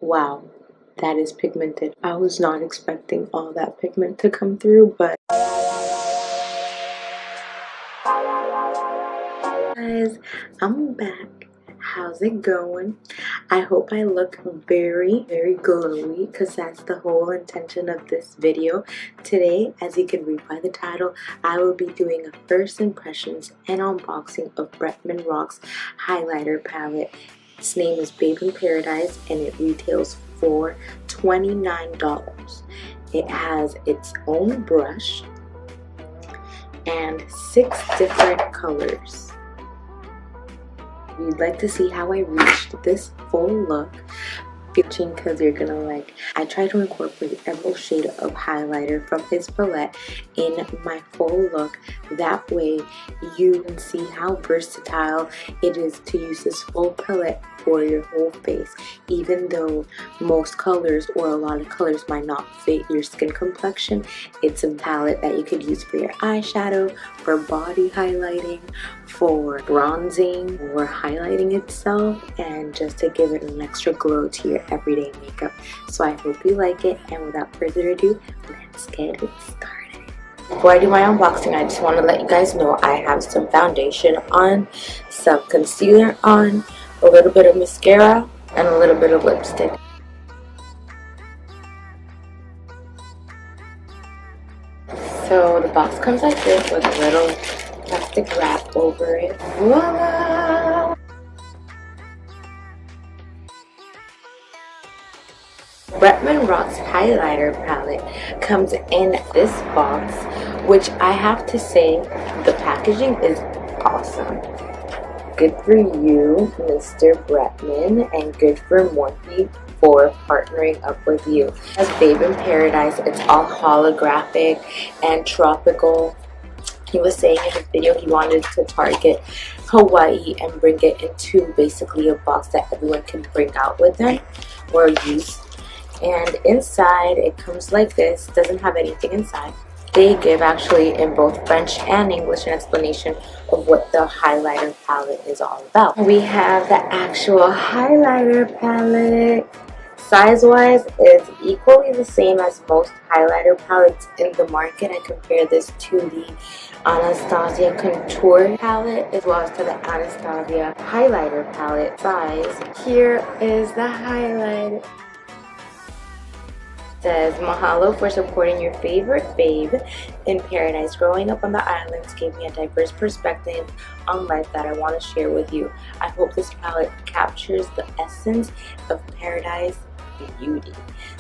Wow, that is pigmented. I was not expecting all that pigment to come through, but guys, I'm back. How's it going? I hope I look very glowy, because that's the whole intention of this video. Today, as you can read by the title, I will be doing a first impressions and unboxing of BRETMAN Rock's highlighter palette. Its name is Babe in Paradise and it retails for $29. It has its own brush and 6 different colors. If you'd like to see how I reached this full look, because you're gonna like, I try to incorporate every shade of highlighter from his palette in my full look. That way you can see how versatile it is to use this full palette for your whole face. Even though most colors or a lot of colors might not fit your skin complexion, it's a palette that you could use for your eyeshadow, for body highlighting, for bronzing or highlighting itself, and just to give it an extra glow to your everyday makeup. So I hope you like it, and without further ado, let's get it started. Before I do my unboxing, I just want to let you guys know I have some foundation on, some concealer on, a little bit of mascara, and a little bit of lipstick. So the box comes like this with a little plastic wrap over it. Voila! BRETMAN Rock's highlighter palette comes in this box, which I have to say, the packaging is awesome. Good for you, Mr. BRETMAN, and good for MORPHE for partnering up with you. As Babe in Paradise, it's all holographic and tropical. He was saying in his video he wanted to target Hawaii and bring it into basically a box that everyone can bring out with them or use. And inside it comes like this. Doesn't have anything inside. They give actually in both French and English an explanation of what the highlighter palette is all about. We have the actual highlighter palette. Size-wise, is equally the same as most highlighter palettes in the market. I compare this to the Anastasia Contour palette as well as to the Anastasia highlighter palette. Size. Here is the highlighter. Says, mahalo for supporting your favorite babe in paradise. Growing up on the islands gave me a diverse perspective on life that I want to share with you. I hope this palette captures the essence of paradise beauty.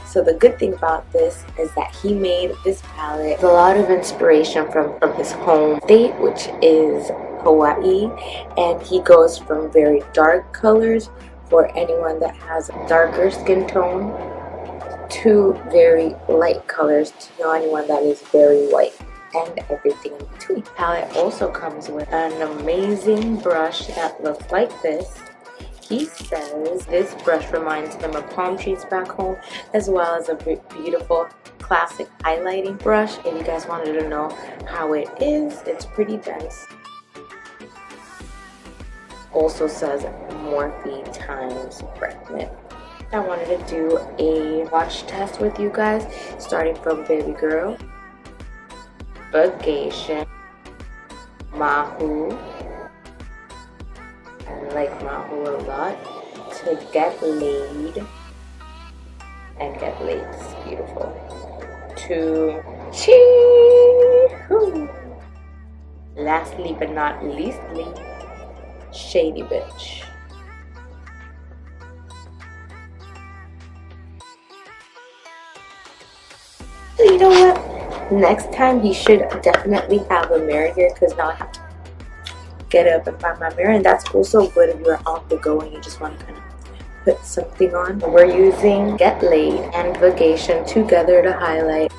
So the good thing about this is that he made this palette with a lot of inspiration from his home state, which is Hawaii, and he goes from very dark colors for anyone that has a darker skin tone to very light colors to anyone that is very white, and everything in between. The palette also comes with an amazing brush that looks like this. He says this brush reminds him of palm trees back home, as well as a beautiful classic highlighting brush. If you guys wanted to know how it is, it's pretty dense. Also says MORPHE times BRETMAN. I wanted to do a watch test with you guys, starting from Baby Girl, Bagation, Mahu. I like Mahu a lot. To Get Laid, and Get Laid is beautiful. To Chee-hoo. Lastly but not leastly, Shady Bitch. You know what? Next time he should definitely have a mirror here, because now I have to get up and find my mirror, and that's also good if you're on the go and you just want to kind of put something on. We're using Get Laid and Bagation together to highlight.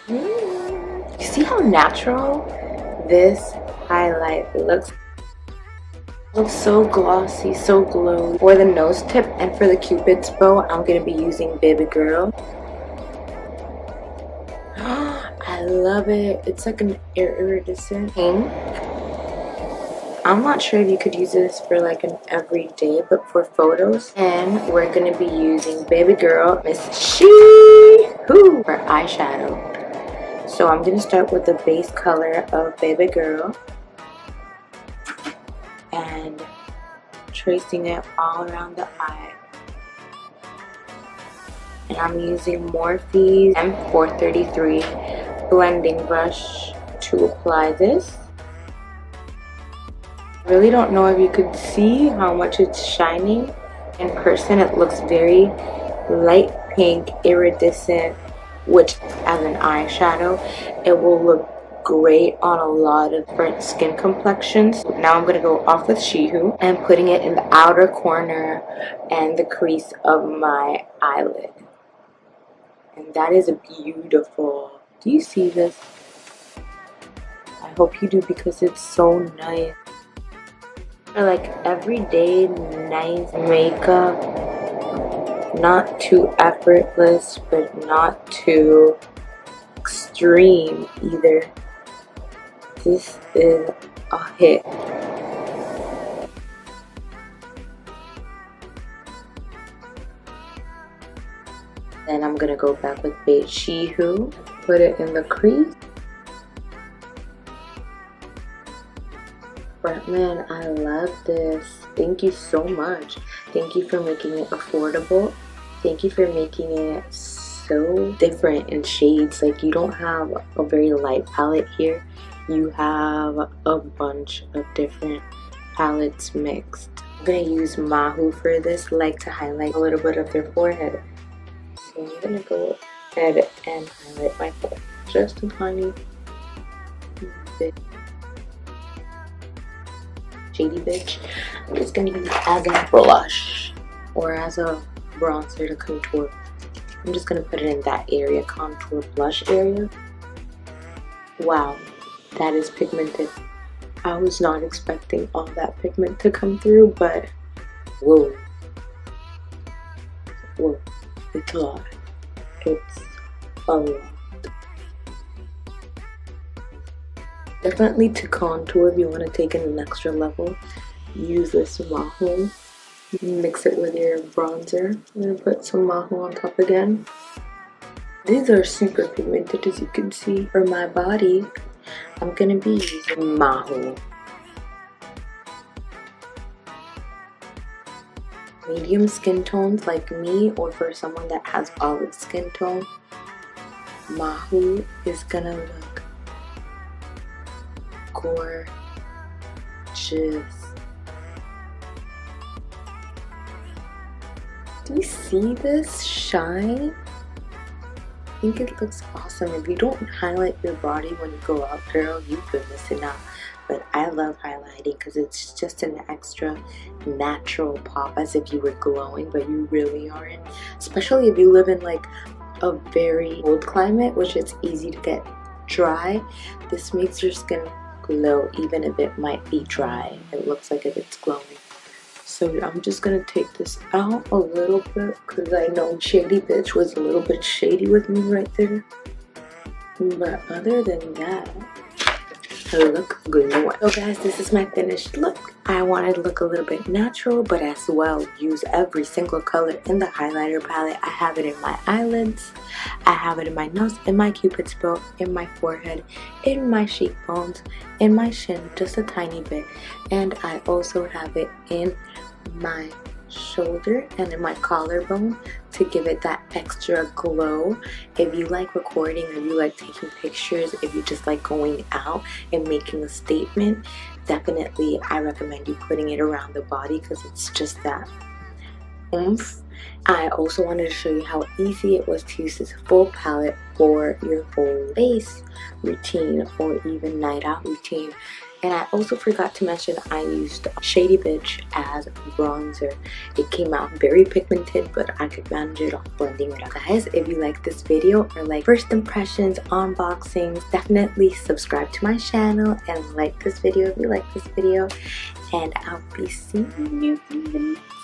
You see how natural this highlight looks? Looks so glossy, so glowy. For the nose tip and for the Cupid's bow, I'm going to be using Baby Girl. I love it. It's like an iridescent pink. I'm not sure if you could use this for like an everyday, but for photos. And we're gonna be using Baby Girl Miss She-Who for eyeshadow. So I'm gonna start with the base color of Baby Girl and tracing it all around the eye. And I'm using Morphe's M433 blending brush to apply this. I really don't know if you could see how much it's shining. In person it looks very light pink, iridescent, which as an eyeshadow it will look great on a lot of different skin complexions. Now I'm going to go off with She-Who and putting it in the outer corner and the crease of my eyelid. And that is beautiful. Do you see this? I hope you do because it's so nice. For like everyday nice makeup, not too effortless but not too extreme either. This is a hit. Then I'm gonna go back with She-Who, put it in the crease. BRETMAN, I love this. Thank you so much. Thank you for making it affordable. Thank you for making it so different in shades. Like, you don't have a very light palette here. You have a bunch of different palettes mixed. I'm gonna use MORPHE for this, like to highlight a little bit of their forehead. So I'm gonna go ahead and highlight my forehead just a tiny bit. Shady bitch. I'm just gonna use it as a blush or as a bronzer to contour. I'm just gonna put it in that area, contour blush area. Wow, that is pigmented. I was not expecting all that pigment to come through, but whoa, whoa, it's a lot. It's a lot. Definitely to contour, if you want to take it an extra level, use this MORPHE. Mix it with your bronzer. I'm going to put some MORPHE on top again. These are super pigmented, as you can see. For my body, I'm going to be using MORPHE. Medium skin tones like me, or for someone that has olive skin tone, MORPHE is going to look gorgeous. Do you see this shine? I think it looks awesome. If you don't highlight your body when you go out, girl, you've been missing out. But I love highlighting because it's just an extra natural pop, as if you were glowing, but you really aren't. Especially if you live in like a very cold climate, which it's easy to get dry. This makes your skin glow even if it might be dry. It looks like if it's glowing. So I'm just gonna take this out a little bit because I know Shady Bitch was a little bit shady with me right there. But other than that, I look glowing. So guys, this is my finished look. I wanted to look a little bit natural, but as well use every single color in the highlighter palette. I have it in my eyelids, I have it in my nose, in my cupid's bow, in my forehead, in my cheekbones, in my chin, just a tiny bit, and I also have it in my shoulder and in my collarbone to give it that extra glow. If you like recording, if you like taking pictures, if you just like going out and making a statement, definitely I recommend you putting it around the body because it's just that oomph. I also wanted to show you how easy it was to use this full palette for your whole face routine or even night out routine. And I also forgot to mention I used Shady Bitch as bronzer. It came out very pigmented, but I could manage it off blending it up. Guys, if you like this video or like first impressions, unboxings, definitely subscribe to my channel and like this video if you like this video. And I'll be seeing you in the next